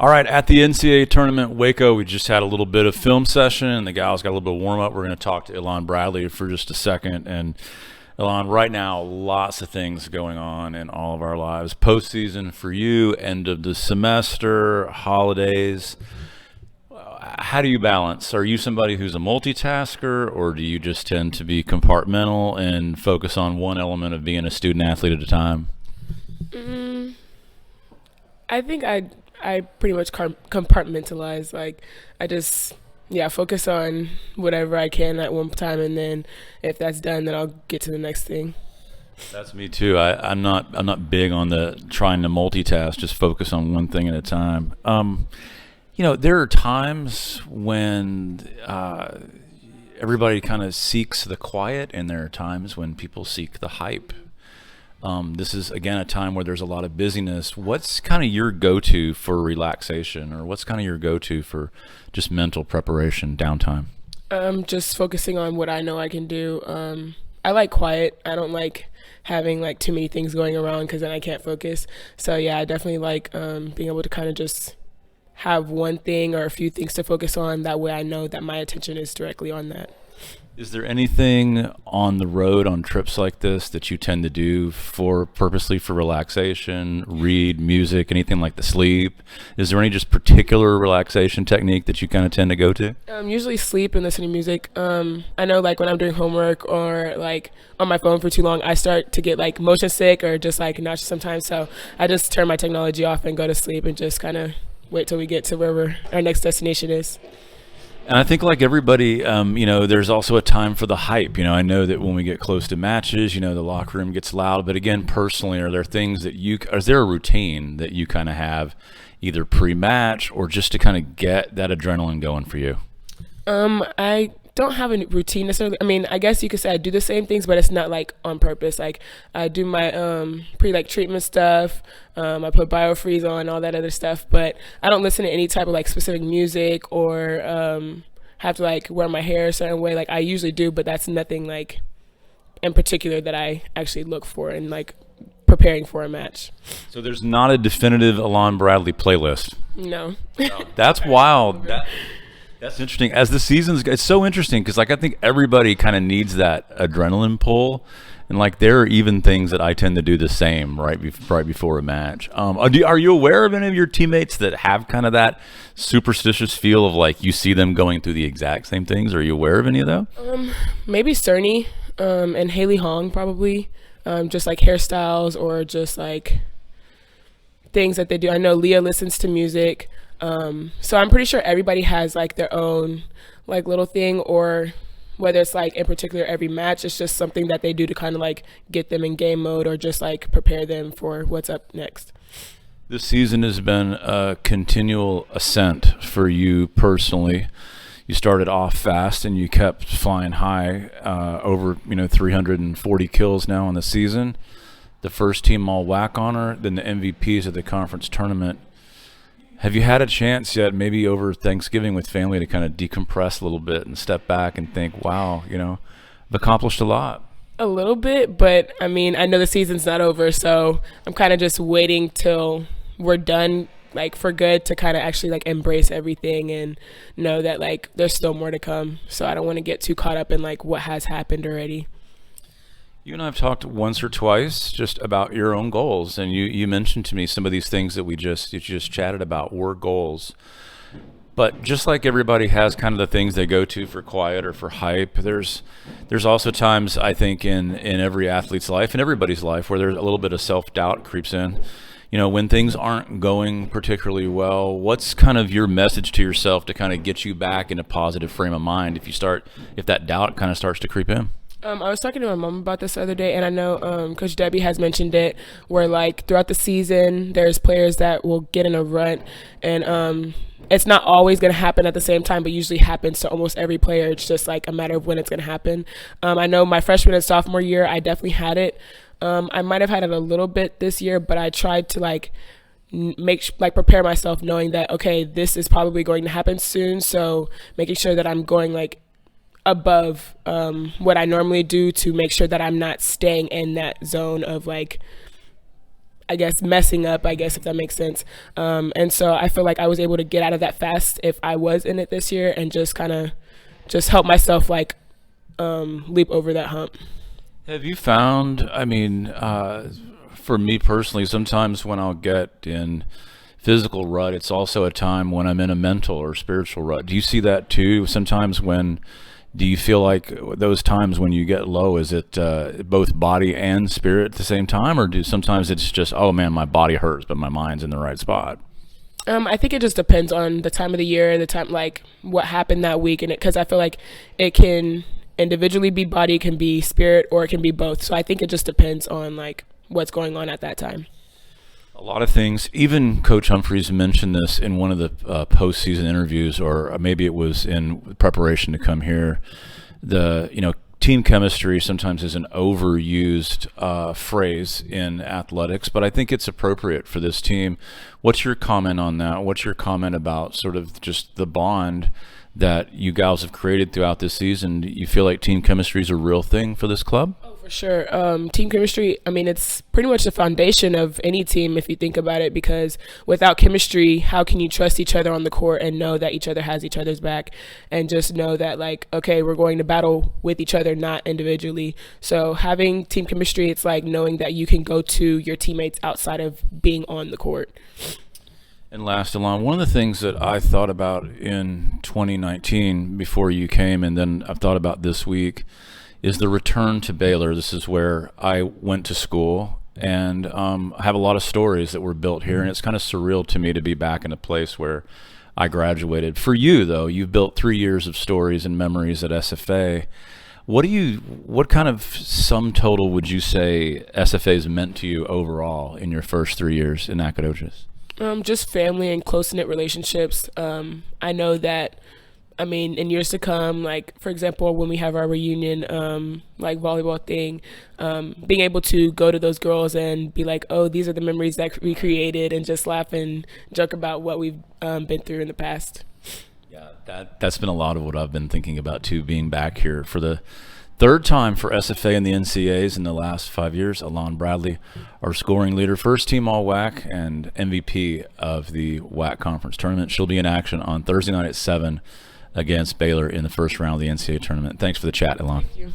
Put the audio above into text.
All right, at the NCAA Tournament Waco, we just had a little bit of film session, and the gals got a little bit of warm-up. We're going to talk to Ielan Bradley for just a second. And Ielan, right now, lots of things going on in all of our lives. Postseason for you, end of the semester, holidays. How do you balance? Are you somebody who's a multitasker, or do you just tend to be compartmental and focus on one element of being a student athlete at a time? I think I pretty much compartmentalize. Like, I just, focus on whatever I can at one time, and then if that's done, then I'll get to the next thing. That's me too. I'm not big on the trying to multitask, just focus on one thing at a time. There are times when everybody kind of seeks the quiet, and there are times when people seek the hype. This is, again, a time where there's a lot of busyness. What's kind of your go-to for relaxation, or what's kind of your go-to for just mental preparation, downtime? Just focusing on what I know I can do. I like quiet. I don't like having like too many things going around because then I can't focus. So yeah, I definitely like being able to kind of just have one thing or a few things to focus on. That way I know that my attention is directly on that. Is there anything on the road on trips like this that you tend to do purposely for relaxation, read, music, anything like the sleep? Is there any just particular relaxation technique that you kind of tend to go to? Usually sleep and listen to music. I know like when I'm doing homework or like on my phone for too long, I start to get like motion sick or just like nauseous sometimes. So I just turn my technology off and go to sleep and just kind of wait till we get to wherever our next destination is. And I think like everybody, there's also a time for the hype. I know that when we get close to matches, the locker room gets loud. But again, personally, are there things that is there a routine that you kind of have either pre-match or just to kind of get that adrenaline going for you? I don't have a routine necessarily. I mean, I guess you could say I do the same things, but it's not like on purpose. Like I do my treatment stuff. I put BioFreeze on, all that other stuff, but I don't listen to any type of like specific music or have to like wear my hair a certain way. Like I usually do, but that's nothing like in particular that I actually look for in like preparing for a match. So there's not a definitive Ielan Bradley playlist? No. That's wild. That's interesting. As the seasons, it's so interesting because like I think everybody kind of needs that adrenaline pull, and like there are even things that I tend to do the same right before a match. Are you aware of any of your teammates that have kind of that superstitious feel of like you see them going through the exact same things? Are you aware of any of them? Maybe Cerny and Haley Hong probably, just like hairstyles or just like things that they do. I know Leah listens to music. So I'm pretty sure everybody has like their own like little thing, or whether it's like in particular every match, it's just something that they do to kind of like get them in game mode or just like prepare them for what's up next. This season has been a continual ascent for you personally. You started off fast and you kept flying high, over 340 kills now in the season. The first team all WAC honor, then the MVPs of the conference tournament. Have you had a chance yet, maybe over Thanksgiving with family, to kind of decompress a little bit and step back and think, wow, I've accomplished a lot? A little bit, but I mean, I know the season's not over, so I'm kind of just waiting till we're done, like for good, to kind of actually like embrace everything and know that like there's still more to come. So I don't want to get too caught up in like what has happened already. You and I have talked once or twice just about your own goals, and you mentioned to me some of these things that you just chatted about were goals. But just like everybody has kind of the things they go to for quiet or for hype, there's also times, I think, in every athlete's life and everybody's life where there's a little bit of self-doubt creeps in. When things aren't going particularly well, what's kind of your message to yourself to kind of get you back in a positive frame of mind if that doubt kind of starts to creep in? I was talking to my mom about this the other day, and I know Coach Debbie has mentioned it, where like throughout the season, there's players that will get in a rut, and it's not always going to happen at the same time, but usually happens to almost every player. It's just like a matter of when it's going to happen. I know my freshman and sophomore year, I definitely had it. I might have had it a little bit this year, but I tried to like prepare myself knowing that, okay, this is probably going to happen soon. So making sure that I'm going like above what I normally do to make sure that I'm not staying in that zone of like I guess, messing up, I guess, if that makes sense. And so I feel like I was able to get out of that fast if I was in it this year and just kind of just help myself like leap over that hump. Have you found, I mean, for me personally, sometimes when I'll get in physical rut, it's also a time when I'm in a mental or spiritual rut. Do you see that too? Sometimes do you feel like those times when you get low, is it both body and spirit at the same time? Or do sometimes it's just, oh man, my body hurts, but my mind's in the right spot? I think it just depends on the time of the year, the time, like what happened that week. And because I feel like it can individually be body, it can be spirit, or it can be both. So I think it just depends on like what's going on at that time. A lot of things. Even Coach Humphreys mentioned this in one of the postseason interviews, or maybe it was in preparation to come here. Team chemistry sometimes is an overused phrase in athletics, but I think it's appropriate for this team. What's your comment on that? What's your comment about sort of just the bond that you gals have created throughout this season? Do you feel like team chemistry is a real thing for this club? Oh, for sure. Team chemistry, I mean, it's pretty much the foundation of any team if you think about it, because without chemistry, how can you trust each other on the court and know that each other has each other's back and just know that, like, okay, we're going to battle with each other, not individually. So having team chemistry, it's like knowing that you can go to your teammates outside of being on the court. And last, Ielan, one of the things that I thought about in 2019 before you came, and then I've thought about this week, is the return to Baylor. This is where I went to school, and I have a lot of stories that were built here, and it's kind of surreal to me to be back in a place where I graduated. For you, though, you've built 3 years of stories and memories at SFA. What kind of sum total would you say SFA's meant to you overall in your first 3 years in Nacogdoches? Just family and close-knit relationships. I know that, I mean, in years to come, like, for example, when we have our reunion, like volleyball thing, being able to go to those girls and be like, oh, these are the memories that we created, and just laugh and joke about what we've been through in the past. Yeah, that's been a lot of what I've been thinking about, too, being back here for the third time for SFA in the NCAAs in the last 5 years. Ielan Bradley, our scoring leader, first team All-WAC and MVP of the WAC Conference Tournament. She'll be in action on Thursday night at 7 against Baylor in the first round of the NCAA Tournament. Thanks for the chat, Ielan. Thank you.